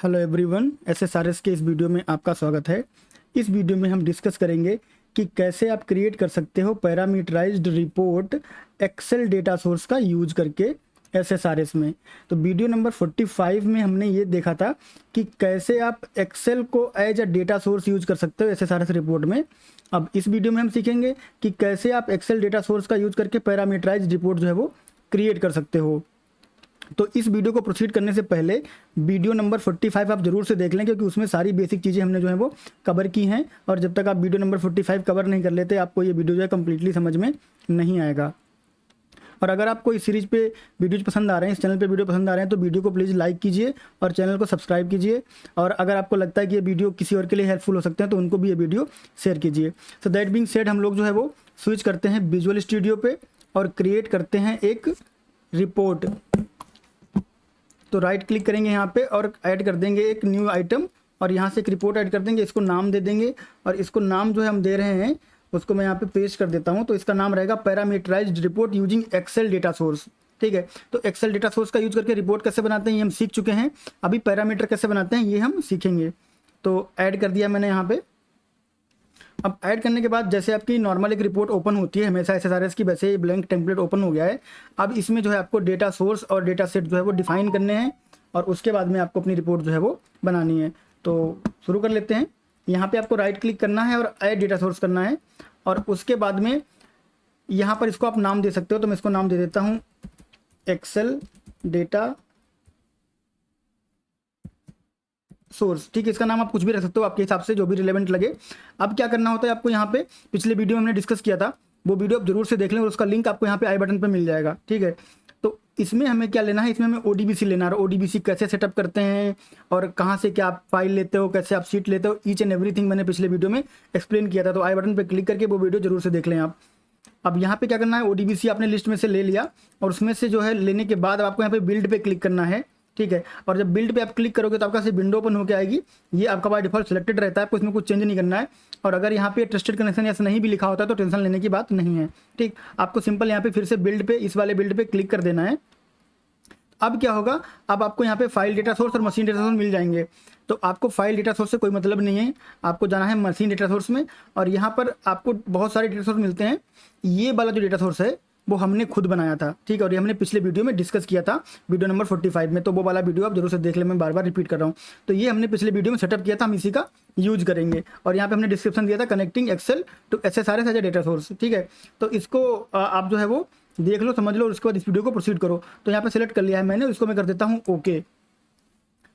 Hello everyone, एसएसआरएस के इस video में आपका स्वागत है। इस वीडियो में हम डिस्कस करेंगे कि कैसे आप क्रिएट कर सकते हो parameterized report Excel data source का यूज करके एसएसआरएस में। तो वीडियो नंबर 45 में हमने ये देखा था कि कैसे आप एक्सेल को as a data source use कर सकते हो एसएसआरएस रिपोर्ट में। अब इस वीडियो में हम सीखेंगे कि कैसे आप एक्सेल डेटा सोर्स का यूज करके पैरामीटराइज्ड रिपोर्ट जो है वो क्रिएट कर सकते हो। तो इस वीडियो को प्रोसीड करने से पहले वीडियो नंबर 45 आप जरूर से देख लें, क्योंकि उसमें सारी बेसिक चीज़ें हमने जो है वो कवर की हैं। और जब तक आप वीडियो नंबर 45 कवर नहीं कर लेते, आपको ये वीडियो जो है कम्प्लीटली समझ में नहीं आएगा। और अगर आपको इस सीरीज पे वीडियोज पसंद आ रहे हैं, इस चैनल पे वीडियो पसंद आ रहे हैं, तो वीडियो को प्लीज़ लाइक कीजिए और चैनल को सब्सक्राइब कीजिए। और अगर आपको लगता है कि ये वीडियो किसी और के लिए हेल्पफुल हो सकते हैं, तो उनको भी ये वीडियो शेयर कीजिए। सो दैट बीइंग सेड, हम लोग जो है वो स्विच करते हैं विजुअल स्टूडियो पे और क्रिएट करते हैं एक रिपोर्ट। तो राइट क्लिक करेंगे यहाँ पे और ऐड कर देंगे एक न्यू आइटम, और यहाँ से एक रिपोर्ट ऐड कर देंगे। इसको नाम दे देंगे, और इसको नाम जो है हम दे रहे हैं उसको मैं यहाँ पे पेस्ट कर देता हूँ। तो इसका नाम रहेगा parameterized report using Excel data source. ठीक है, तो एक्सेल डेटा सोर्स का यूज करके रिपोर्ट कैसे बनाते हैं ये हम सीख चुके हैं। अभी पैरामीटर कैसे बनाते हैं ये हम सीखेंगे। तो ऐड कर दिया मैंने यहाँ पे। अब ऐड करने के बाद जैसे आपकी नॉर्मल एक रिपोर्ट ओपन होती है हमेशा एसएसआरएस की, वैसे ही ब्लैंक टेम्पलेट ओपन हो गया है। अब इसमें जो है आपको डेटा सोर्स और डेटा सेट जो है वो डिफाइन करने हैं, और उसके बाद में आपको अपनी रिपोर्ट जो है वो बनानी है। तो शुरू कर लेते हैं। यहाँ पे आपको राइट क्लिक करना है और ऐड डेटा सोर्स करना है, और उसके बाद में यहाँ पर इसको आप नाम दे सकते हो। तो मैं इसको नाम दे देता हूँ एक्सेल डेटा सोर्स। ठीक है, इसका नाम आप कुछ भी रख सकते हो आपके हिसाब से, जो भी रिलेवेंट लगे। अब क्या करना होता है आपको, यहाँ पे पिछले वीडियो में हमने डिस्कस किया था, वो वीडियो आप जरूर से देख लें, और उसका लिंक आपको यहाँ पे आई बटन पे मिल जाएगा। ठीक है, तो इसमें हमें क्या लेना है, इसमें हमें ओडीबीसी लेना है। ओडीबीसी कैसे सेटअप करते हैं और कहाँ से क्या आप फाइल लेते हो, कैसे आप शीट लेते हो, ईच एंड एवरीथिंग मैंने पिछले वीडियो में एक्सप्लेन किया था। तो आई बटन पर क्लिक करके वो वीडियो जरूर से देख लें आप। अब यहाँ पे क्या करना है, ओडीबीसी आपने लिस्ट में से ले लिया, और उसमें से जो है लेने के बाद आपको यहाँ पे बिल्ड पे क्लिक करना है। ठीक है, और जब बिल्ड पे आप क्लिक करोगे तो आपका से विंडो ओपन होकर आएगी। ये आपका बाय डिफॉल्ट सिलेक्टेड रहता है, आपको इसमें कुछ चेंज नहीं करना है। और अगर यहाँ पे ट्रस्टेड कनेक्शन ऐसा नहीं भी लिखा होता है तो टेंशन लेने की बात नहीं है। ठीक, आपको सिंपल यहाँ पे फिर से बिल्ड पे, इस वाले बिल्ड पे क्लिक कर देना है। अब क्या होगा, अब आपको यहाँ पे फाइल डेटा सोर्स और मशीन डेटा सोर्स मिल जाएंगे। तो आपको फाइल डेटा सोर्स से कोई मतलब नहीं है, आपको जाना है मशीन डेटा सोर्स में, और यहाँ पर आपको बहुत सारे डेटा सोर्स मिलते हैं। ये वाला जो डेटा सोर्स है वो हमने खुद बनाया था। ठीक है, और ये हमने पिछले वीडियो में डिस्कस किया था, वीडियो नंबर 45 में। तो वो वाला वीडियो आप जरूर से देख लें, मैं बार बार रिपीट कर रहा हूँ। तो ये हमने पिछले वीडियो में सेटअप किया था, हम इसी का यूज करेंगे। और यहाँ पे हमने डिस्क्रिप्शन दिया था connecting Excel to SSRS as a data source. ठीक है, तो इसको आप जो है वो देख लो, समझ लो, और उसके बाद इस वीडियो को प्रोसीड करो। तो यहाँ पे सिलेक्ट कर लिया है मैंने, इसको मैं कर देता हूँ ओके।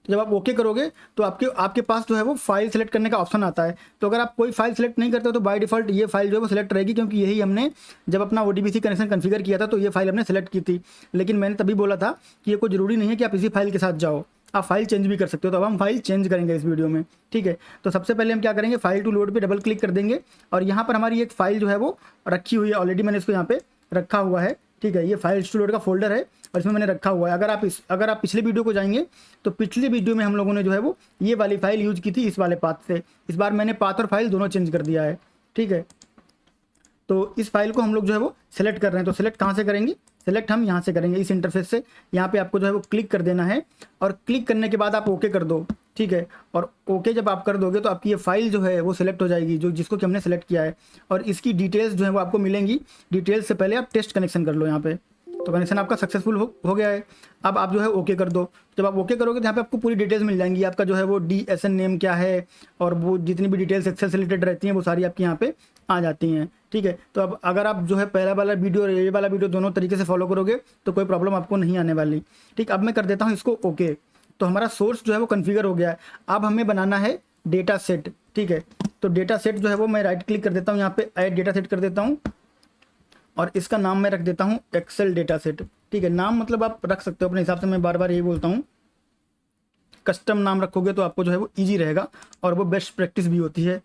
जब आप ओके करोगे तो आपके पास जो है वो फाइल सेलेक्ट करने का ऑप्शन आता है। तो अगर आप कोई फाइल सेलेक्ट नहीं करते हो तो बाय डिफॉल्ट ये फाइल जो है वो सिलेक्ट रहेगी, क्योंकि यही हमने जब अपना ओडीबीसी कनेक्शन कॉन्फ़िगर किया था तो ये फाइल हमने सेलेक्ट की थी। लेकिन मैंने तभी बोला था कि ये कोई ज़रूरी नहीं है कि आप इसी फाइल के साथ जाओ, आप फाइल चेंज भी कर सकते हो। तो अब हम फाइल चेंज करेंगे इस वीडियो में। ठीक है, तो सबसे पहले हम क्या करेंगे, फाइल टू लोड पे डबल क्लिक कर देंगे, और यहाँ पर हमारी एक फाइल जो है वो रखी हुई है ऑलरेडी, मैंने इसको यहाँ पे रखा हुआ है। ठीक है, ये फाइल टू लोड का फोल्डर है और इसमें मैंने रखा हुआ है। अगर आप पिछले वीडियो को जाएंगे तो पिछले वीडियो में हम लोगों ने जो है वो ये वाली फाइल यूज की थी इस वाले पाथ से। इस बार मैंने पाथ और फाइल दोनों चेंज कर दिया है। ठीक है, तो इस फाइल को हम लोग जो है वो सेलेक्ट कर रहे हैं। तो सेलेक्ट कहाँ से करेंगे, सेलेक्ट हम यहाँ से करेंगे, इस इंटरफेस से। यहाँ पे आपको जो है वो क्लिक कर देना है, और क्लिक करने के बाद आप ओके कर दो। ठीक है, और ओके जब आप कर दोगे तो आपकी ये फाइल जो है वो सिलेक्ट हो जाएगी, जिसको कि हमने सेलेक्ट किया है। और इसकी डिटेल्स जो है वो आपको मिलेंगी। डिटेल्स से पहले आप टेस्ट कनेक्शन कर लो यहाँ पे। तो कनेक्शन आपका सक्सेसफुल हो गया है। अब आप जो है ओके कर दो। जब आप ओके करोगे तो यहाँ पे आपको पूरी डिटेल्स मिल जाएंगी, आपका जो है वो DSN नेम क्या है, और वो जितनी भी डिटेल्स एक्सेल से रिलेटेड रहती हैं वो सारी आपकी यहाँ पे आ जाती हैं। ठीक है, तो अब अगर आप जो है पहला वाला वीडियो और ये वाला वीडियो दोनों तरीके से फॉलो करोगे तो कोई प्रॉब्लम आपको नहीं आने वाली। ठीक, अब मैं कर देता हूँ इसको ओके। तो हमारा सोर्स जो है वो कन्फिगर हो गया है। अब हमें बनाना है डेटा सेट। ठीक है, तो डेटा सेट जो है वो मैं राइट क्लिक कर देता हूँ, यहाँ पे ऐड डेटा सेट कर देता हूँ, और इसका नाम मैं रख देता हूँ एक्सेल डेटा सेट। ठीक है, नाम मतलब आप रख सकते हो अपने हिसाब से, मैं बार बार यही बोलता हूँ, कस्टम नाम रखोगे तो आपको जो है वो ईजी रहेगा, और वो बेस्ट प्रैक्टिस भी होती है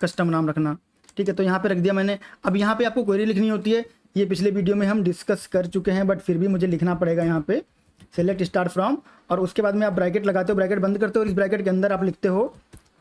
कस्टम नाम रखना। ठीक है, तो यहाँ पे रख दिया मैंने। अब यहाँ पे आपको क्वेरी लिखनी होती है, ये पिछले वीडियो में हम डिस्कस कर चुके हैं, बट फिर भी मुझे लिखना पड़ेगा यहाँ पे सेलेक्ट स्टार्ट फ्रॉम, और उसके बाद में आप ब्रैकेट लगाते हो, ब्रैकेट बंद करते हो, और इस ब्रैकेट के अंदर आप लिखते हो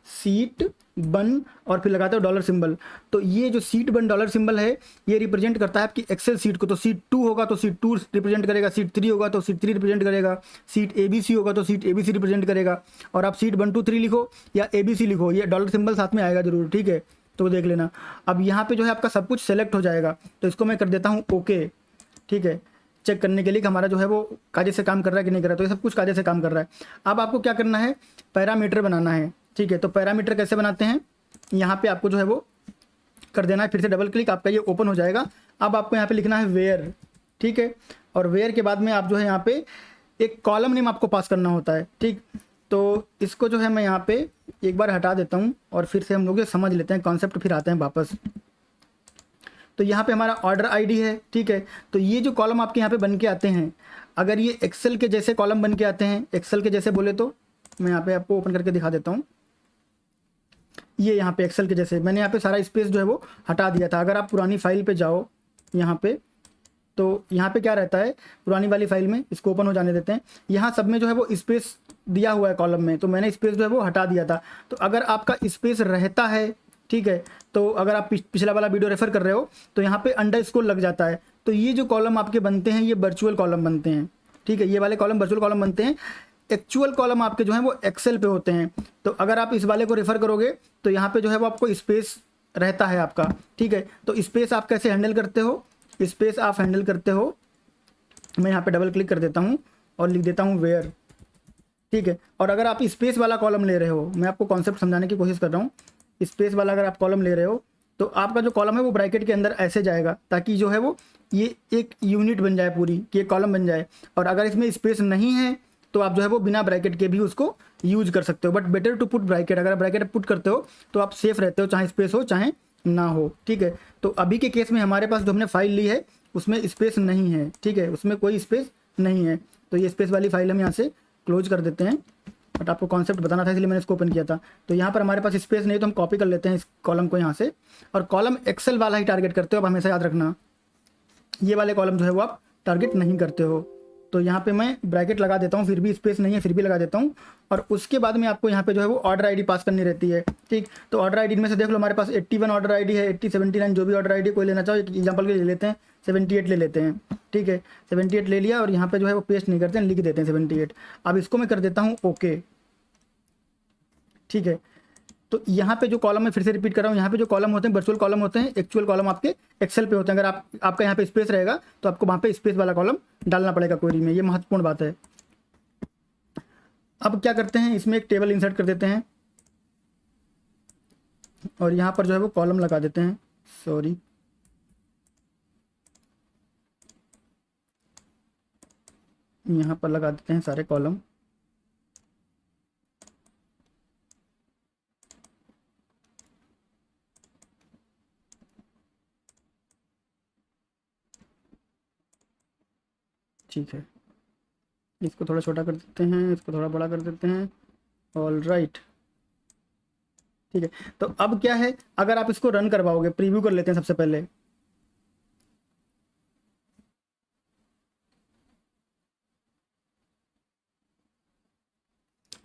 सीट वन और फिर लगाते हो डॉलर सिंबल। तो ये जो सीट वन डॉलर सिंबल है ये रिप्रेजेंट करता है आपकी एक्सेल सीट को। तो सीट 2 होगा तो सीट 2 रिप्रेजेंट करेगा, सीट 3 होगा तो सीट 3 रिप्रेजेंट करेगा, सीट ABC होगा तो सीट ABC रिप्रेजेंट करेगा। और आप सीट 1 2 3 लिखो या ABC लिखो, ये डॉलर सिंबल साथ में आएगा जरूर, ठीक है। तो देख लेना। अब यहाँ पे जो है आपका सब कुछ सेलेक्ट हो जाएगा, तो इसको मैं कर देता हूँ ओके, ठीक है, चेक करने के लिए कि हमारा जो है वो कायदे से काम कर रहा है कि नहीं कर रहा है। तो ये सब कुछ कायदे से काम कर रहा है। अब आपको क्या करना है, पैरामीटर बनाना है, ठीक है। तो पैरामीटर कैसे बनाते हैं, यहाँ पे आपको जो है वो कर देना है, फिर से डबल क्लिक, आपका ये ओपन हो जाएगा। अब आपको यहाँ पे लिखना है वेयर, ठीक है। और वेयर के बाद में आप जो है यहाँ पे एक कॉलम नेम आपको पास करना होता है, ठीक। तो इसको जो है मैं यहाँ पे एक बार हटा देता हूँ और फिर से हम लोग ये समझ लेते हैं कॉन्सेप्ट, फिर आते हैं वापस। तो यहाँ पे हमारा ऑर्डर आईडी है, ठीक है। तो ये जो कॉलम आपके यहाँ पे बन के आते हैं, अगर ये एक्सेल के जैसे कॉलम बन के आते हैं, एक्सेल के जैसे बोले तो मैं यहाँ पे आपको ओपन करके दिखा देता हूँ। ये यहाँ पे एक्सेल के जैसे मैंने यहाँ पे सारा स्पेस जो है वो हटा दिया था। अगर आप पुरानी फाइल पे जाओ यहाँ पे, तो यहाँ पे क्या रहता है, पुरानी वाली फाइल में, इसको ओपन हो जाने देते हैं। यहाँ सब में जो है वो स्पेस दिया हुआ है कॉलम में, तो मैंने स्पेस जो है वो हटा दिया था। तो अगर आपका स्पेस रहता है, ठीक है, तो अगर आप पिछला वाला वीडियो रेफर कर रहे हो तो यहाँ पे अंडरस्कोर लग जाता है। तो ये जो कॉलम आपके बनते हैं ये वर्चुअल कॉलम बनते हैं, ठीक है। ये वाले कॉलम वर्चुअल कॉलम बनते हैं। एक्चुअल कॉलम आपके जो है वो एक्सेल पे होते हैं। तो अगर आप इस वाले को रेफर करोगे तो यहाँ पे जो है वो आपको स्पेस रहता है आपका, ठीक है। तो स्पेस आप कैसे हैंडल करते हो, स्पेस आप हैंडल करते हो, मैं यहाँ पे डबल क्लिक कर देता हूँ और लिख देता हूँ वेयर, ठीक है। और अगर आप स्पेस वाला कॉलम ले रहे हो, मैं आपको कॉन्सेप्ट समझाने की कोशिश कर रहा हूँ। स्पेस वाला अगर आप कॉलम ले रहे हो तो आपका जो कॉलम है वो ब्रैकेट के अंदर ऐसे जाएगा, ताकि जो है वो ये एक यूनिट बन जाए पूरी, कि एक कॉलम बन जाए। और अगर इसमें स्पेस नहीं है तो आप जो है वो बिना ब्रैकेट के भी उसको यूज कर सकते हो, but better to put bracket. अगर ब्रैकेट पुट करते हो तो आप सेफ रहते हो, चाहे स्पेस हो चाहे ना हो, ठीक है। तो अभी के केस में हमारे पास जो हमने फाइल ली है उसमें स्पेस नहीं है, ठीक है, उसमें कोई स्पेस नहीं है। तो ये स्पेस वाली फाइल हम यहाँ से क्लोज कर देते हैं, बट आपको कॉन्सेप्ट बताना था इसलिए मैंने इसको ओपन किया था। तो यहाँ पर हमारे पास स्पेस नहीं तो हम कॉपी कर लेते हैं इस कॉलम को यहाँ से, और कॉलम एक्सेल वाला ही टारगेट करते हो। अब हमेशा याद रखना, ये वाले कॉलम जो है वो आप टारगेट नहीं करते हो। तो यहाँ पे मैं ब्रैकेट लगा देता हूँ, फिर भी स्पेस नहीं है फिर भी लगा देता हूँ। और उसके बाद में आपको यहाँ पे जो है वो ऑर्डर आईडी पास करनी रहती है, ठीक। तो ऑर्डर आईडी में से देख लो, हमारे पास 81 ऑर्डर आईडी है, 80 79 जो भी ऑर्डर आईडी कोई लेना चाहो, एग्जाम्पल के ले लेते हैं 78 ले लेते हैं, ठीक है। 78 ले लिया और यहाँ पे जो है वो पेस्ट नहीं करते हैं, लिख देते हैं 78। अब इसको मैं कर देता हूँ ओके, ठीक है। तो यहाँ पे जो कॉलम मैं फिर से रिपीट कर रहा हूँ, यहाँ पे जो कॉलम होते हैं वर्चुअल कॉलम होते हैं, एक्चुअल कॉलम आपके एक्सेल पे होते हैं। अगर आपका यहाँ पे स्पेस रहेगा तो आपको वहाँ पे स्पेस वाला कॉलम डालना पड़ेगा क्वेरी में, ये महत्वपूर्ण बात है। अब क्या करते हैं, इसमें एक टेबल इंसर्ट कर देते हैं और यहाँ पर जो है वो कॉलम लगा देते हैं, सॉरी, यहाँ पर लगा देते हैं सारे कॉलम। ठीक है, इसको थोड़ा छोटा कर देते हैं, इसको थोड़ा बड़ा कर देते हैं, ऑल राइट, ठीक है। तो अब क्या है, अगर आप इसको रन करवाओगे, प्रीव्यू कर लेते हैं सबसे पहले।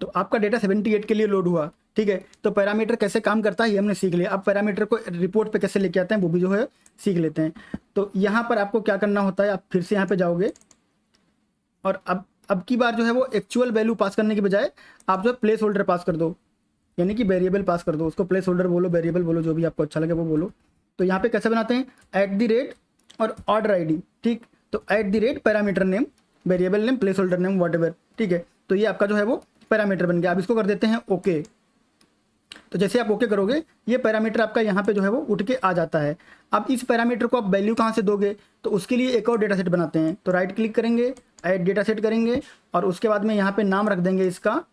तो आपका डेटा 78 के लिए लोड हुआ, ठीक है। तो पैरामीटर कैसे काम करता है ये हमने सीख लिया। अब पैरामीटर को रिपोर्ट पे कैसे लेके आते हैं वो भी जो है सीख लेते हैं। तो यहाँ पर आपको क्या करना होता है, आप फिर से यहाँ पे जाओगे और अब की बार जो है वो एक्चुअल वैल्यू पास करने की बजाय आप जो है प्लेस होल्डर पास कर दो, यानी कि वेरिएबल पास कर दो। उसको प्लेस होल्डर बोलो, वेरिएबल बोलो, जो भी आपको अच्छा लगे वो बोलो। तो यहाँ पे कैसे बनाते हैं, @ और ऑर्डर आईडी, ठीक। तो @ parameter name, variable name, place holder name, whatever, ठीक है। तो ये आपका जो है वो पैरामीटर बन गया। अब इसको कर देते हैं ओके। तो जैसे आप ओके करोगे ये पैरामीटर आपका यहाँ पे जो है वो उठ के आ जाता है। अब इस पैरामीटर को आप वैल्यू कहाँ से दोगे, तो उसके लिए एक और डेटा सेट बनाते हैं। तो राइट क्लिक करेंगे, ऐड डेटा सेट करेंगे और उसके बाद में यहाँ पे नाम रख देंगे इसका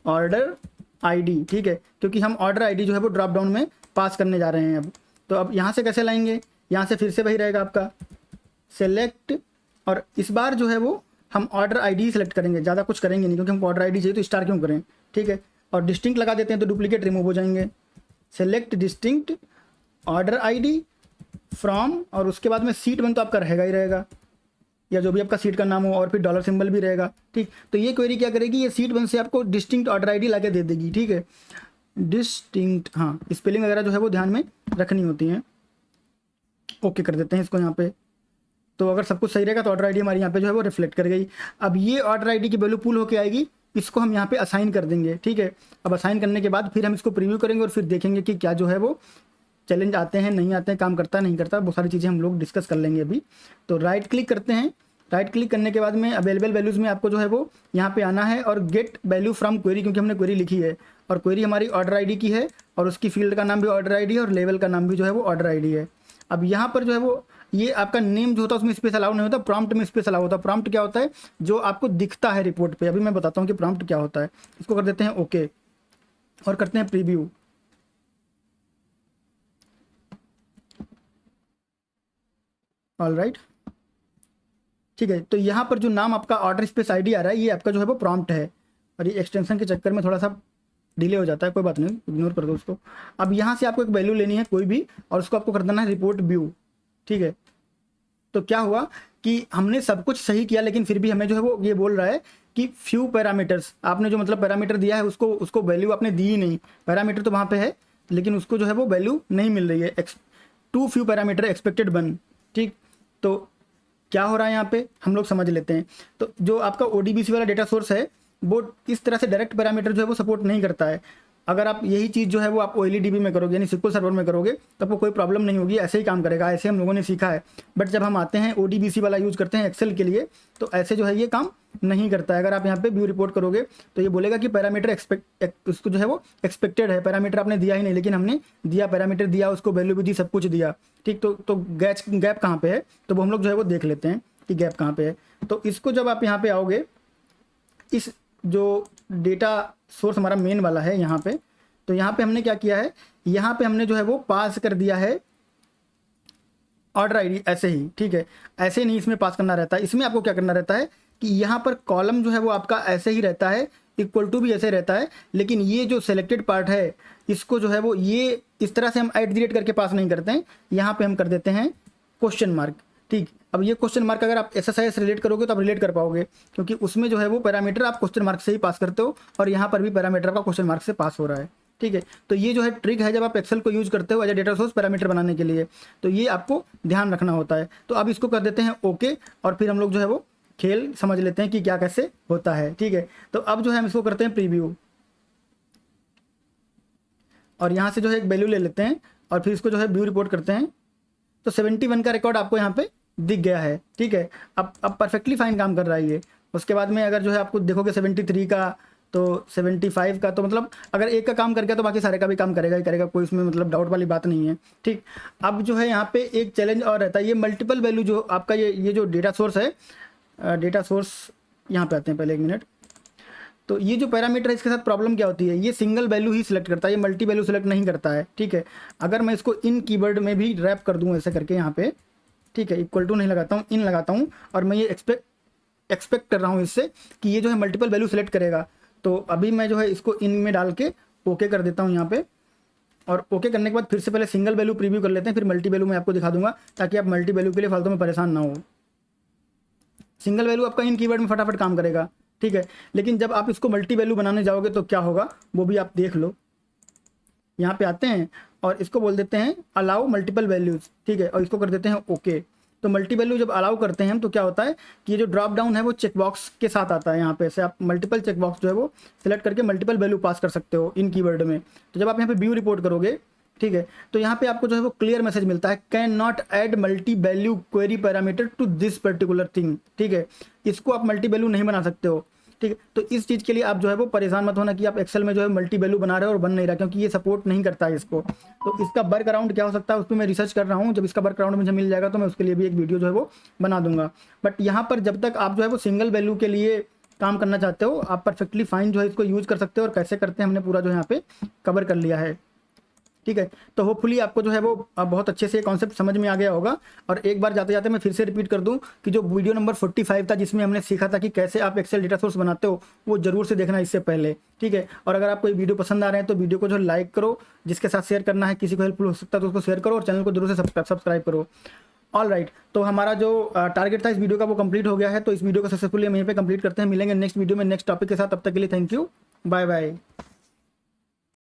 ऑर्डर आईडी, ठीक है, क्योंकि हम ऑर्डर आईडी जो है वो ड्रॉप डाउन में पास करने जा रहे हैं अब। तो अब यहाँ से कैसे लाएंगे, यहाँ से फिर से वही रहेगा आपका सेलेक्ट, और इस बार जो है वो हम ऑर्डर आईडी सेलेक्ट करेंगे, ज़्यादा कुछ करेंगे नहीं, क्योंकि हमको ऑर्डर आईडी चाहिए तो स्टार क्यों करें, ठीक है। और डिस्टिंक्ट लगा देते हैं तो डुप्लीकेट रिमूव हो जाएंगे। Select distinct order ID from, और उसके बाद में सीट 1 तो आपका रहेगा ही रहेगा, या जो भी आपका सीट का नाम हो, और फिर डॉलर सिंबल भी रहेगा। ठीक, तो ये क्वेरी क्या करेगी, ये सीट 1 से आपको डिस्टिंक्ट ऑर्डर आईडी ला के दे देगी। ठीक है, डिस्टिंक्ट, हाँ स्पेलिंग वगैरह जो है वो ध्यान में रखनी होती है। ओके कर देते हैं इसको यहाँ पे। तो अगर सब कुछ सही रहेगा तो ऑर्डर आईडी हमारी यहाँ पे जो है वो रिफ्लेक्ट कर गई। अब ये ऑर्डर आईडी की वैल्यू पुल होके आएगी, इसको हम यहाँ पे असाइन कर देंगे। ठीक है, अब असाइन करने के बाद फिर हम इसको प्रीव्यू करेंगे और फिर देखेंगे कि क्या जो है वो चैलेंज आते हैं, नहीं आते हैं, काम करता है नहीं करता, बहुत सारी चीज़ें हम लोग डिस्कस कर लेंगे अभी। तो राइट क्लिक करते हैं। राइट क्लिक करने के बाद में अवेलेबल वैल्यूज़ में आपको जो है वो यहाँ पे आना है और गेट वैल्यू फ्रॉम क्वेरी, क्योंकि हमने क्वेरी लिखी है और क्वेरी हमारी ऑर्डर आईडी की है और उसकी फील्ड का नाम भी ऑर्डर आईडी है और लेवल का नाम भी जो है वो ऑर्डर आईडी है। अब यहाँ पर जो है वो ये आपका नेम जो होता है उसमें स्पेस अलाउ नहीं होता, प्रॉम्प्ट में स्पेस अलाउ होता है। प्रॉम्प्ट क्या होता है, जो आपको दिखता है रिपोर्ट पे। अभी मैं बताता हूँ कि प्रॉम्प्ट क्या होता है। इसको कर देते हैं ओके और करते हैं प्रीव्यू। ऑल राइट, ठीक है। तो यहाँ पर जो नाम आपका ऑर्डर स्पेस आईडी आ रहा है, ये आपका जो है वो प्रॉम्प्ट है और ये एक्सटेंशन के चक्कर में थोड़ा सा डिले हो जाता है, कोई बात नहीं, इग्नोर कर दो उसको। अब यहाँ से आपको एक वैल्यू लेनी है कोई भी और उसको आपको कर देना है रिपोर्ट व्यू। ठीक है, तो क्या हुआ कि हमने सब कुछ सही किया लेकिन फिर भी हमें जो है वो ये बोल रहा है कि फ्यू पैरामीटर्स, आपने जो मतलब पैरामीटर दिया है उसको वैल्यू आपने दी ही नहीं। पैरामीटर तो वहाँ पे है लेकिन उसको जो है वो वैल्यू नहीं मिल रही है। टू फ्यू पैरामीटर एक्सपेक्टेड बन। ठीक, तो क्या हो रहा है यहाँ पे हम लोग समझ लेते हैं। तो जो आपका ODBC वाला डेटा सोर्स है वो इस तरह से डायरेक्ट पैरामीटर जो है वो सपोर्ट नहीं करता है। अगर आप यही चीज़ जो है वो आप OLEDB में करोगे, यानी SQL सर्वर में करोगे, तो आपको कोई प्रॉब्लम नहीं होगी, ऐसे ही काम करेगा, ऐसे हम लोगों ने सीखा है। बट जब हम आते हैं ODBC वाला यूज़ करते हैं एक्सेल के लिए, तो ऐसे जो है ये काम नहीं करता है। अगर आप यहाँ पे व्यू रिपोर्ट करोगे तो ये बोलेगा कि पैरामीटर उसको जो है वो एक्सपेक्टेड है, पैरामीटर आपने दिया ही नहीं, लेकिन हमने दिया, पैरामीटर दिया, उसको वैल्यू भी दी, सब कुछ दिया। ठीक, तो गैप कहाँ पे है, तो वो हम लोग जो है वो देख लेते हैं कि गैप कहाँ पे है। तो इसको जब आप यहाँ पे आओगे, इस जो डेटा सोर्स हमारा मेन वाला है यहाँ पे, तो यहाँ पे हमने क्या किया है, यहाँ पे हमने जो है वो पास कर दिया है ऑर्डर आईडी ऐसे ही। ठीक है, ऐसे नहीं इसमें पास करना रहता है। इसमें आपको क्या करना रहता है कि यहाँ पर कॉलम जो है वो आपका ऐसे ही रहता है, इक्वल टू भी ऐसे रहता है, लेकिन ये जो सेलेक्टेड पार्ट है इसको जो है वो ये इस तरह से हम @ करके पास नहीं करते हैं, यहाँ पे हम कर देते हैं क्वेश्चन मार्क। ठीक, अब ये क्वेश्चन मार्क अगर आप SSIS रिलेट करोगे तो आप रिलेट कर पाओगे, क्योंकि उसमें जो है वो पैरामीटर आप क्वेश्चन मार्क से ही पास करते हो और यहाँ पर भी पैरामीटर आपका क्वेश्चन मार्क से पास हो रहा है। ठीक है, तो ये जो है ट्रिक है जब आप एक्सेल को यूज करते हो as a data source parameter बनाने के लिए, तो ये आपको ध्यान रखना होता है। तो अब इसको कर देते हैं ओके और फिर हम लोग जो है वो खेल समझ लेते हैं कि क्या कैसे होता है। ठीक है, तो अब जो है हम इसको करते हैं प्रीव्यू और यहाँ से जो है एक वैल्यू ले लेते हैं और फिर इसको जो है व्यू रिपोर्ट करते हैं। तो 71 का रिकॉर्ड आपको यहाँ पे दिख गया है। ठीक है, अब परफेक्टली फाइन काम कर रहा है ये। उसके बाद में अगर जो है आपको देखोगे 73 का, तो 75 का, तो मतलब अगर एक का काम कर गया तो बाकी सारे का भी काम करेगा ही करेगा, कोई इसमें मतलब डाउट वाली बात नहीं है। ठीक, अब जो है यहाँ पे एक चैलेंज और रहता है, ये मल्टीपल वैल्यू जो आपका ये जो डेटा सोर्स है, डेटा सोर्स यहाँ पे आते हैं पहले, एक मिनट। तो ये जो पैरामीटर है इसके साथ प्रॉब्लम क्या होती है, ये सिंगल वैल्यू ही सिलेक्ट करता है, ये मल्टी वैल्यू सिलेक्ट नहीं करता है। ठीक है, अगर मैं इसको इन कीवर्ड में भी रैप कर दूँ ऐसे करके यहाँ पे, ठीक है, इक्वल टू नहीं लगाता हूँ, इन लगाता हूँ और मैं ये एक्सपेक्ट कर रहा हूँ इससे कि ये जो है मल्टीपल वैल्यू सिलेक्ट करेगा। तो अभी मैं जो है इसको इन में डाल के ओके कर देता हूँ यहाँ पे, और ओके करने के बाद फिर से पहले सिंगल वैल्यू प्रीव्यू कर लेते हैं, फिर मल्टी वैल्यू मैं आपको दिखा दूंगा ताकि आप मल्टी वैल्यू के लिए फालतू में परेशान ना हो। सिंगल वैल्यू आपका इन कीवर्ड में फटाफट काम करेगा। ठीक है, लेकिन जब आप इसको मल्टी वैल्यू बनाने जाओगे तो क्या होगा वो भी आप देख लो। यहाँ पे आते हैं और इसको बोल देते हैं अलाउ मल्टीपल वैल्यूज। ठीक है, और इसको कर देते हैं ओके। तो मल्टी वैल्यू जब अलाउ करते हैं हम तो क्या होता है कि ये जो ड्रॉप डाउन है वो चेकबॉक्स के साथ आता है। यहाँ पे से आप मल्टीपल चेकबॉक्स जो है वो सिलेक्ट करके मल्टीपल वैल्यू पास कर सकते हो इन कीवर्ड में। तो जब आप यहाँ पे व्यू रिपोर्ट करोगे, ठीक है, तो यहाँ पे आपको जो है वो क्लियर मैसेज मिलता है, can not add multi value query parameter to this particular thing. ठीक है, इसको आप मल्टी वैल्यू नहीं बना सकते हो। ठीक है, तो इस चीज़ के लिए आप जो है वो परेशान मत होना कि आप एक्सेल में जो है मल्टी वैल्यू बना रहे हो और बन नहीं रहा, क्योंकि ये सपोर्ट नहीं करता है इसको। तो इसका वर्क अराउंड क्या हो सकता है उस पर मैं रिसर्च कर रहा हूँ, जब इसका वर्क अराउंड मुझे मिल जाएगा तो मैं उसके लिए भी एक वीडियो जो है वो बना दूंगा। बट यहाँ पर जब तक आप जो है वो सिंगल वैल्यू के लिए काम करना चाहते हो, आप परफेक्टली फाइन जो है इसको यूज़ कर सकते हो, और कैसे करते हैं हमने पूरा जो यहाँ पे कवर कर लिया है। ठीक है, तो होपफुली आपको जो है वो बहुत अच्छे से कॉन्सेप्ट समझ में आ गया होगा। और एक बार जाते जाते मैं फिर से रिपीट कर दूं कि जो वीडियो नंबर 45 था जिसमें हमने सीखा था कि कैसे आप एक्सेल डेटा सोर्स बनाते हो, वो जरूर से देखना इससे पहले। ठीक है, और अगर आपको ये वीडियो पसंद आ रहे हैं तो वीडियो को जो लाइक करो, जिसके साथ शेयर करना है, किसी को हेल्पफुल हो सकता है तो उसको शेयर करो, और चैनल को जरूर से सब्सक्राइब करो। ऑल राइट, तो हमारा जो टारगेट था इस वीडियो का वो कंप्लीट हो गया है। तो इस वीडियो को सक्सेसफुली हम यहीं पे कंप्लीट करते हैं। मिलेंगे नेक्स्ट वीडियो में नेक्स्ट टॉपिक के साथ। तब तक के लिए थैंक यू, बाय बाय।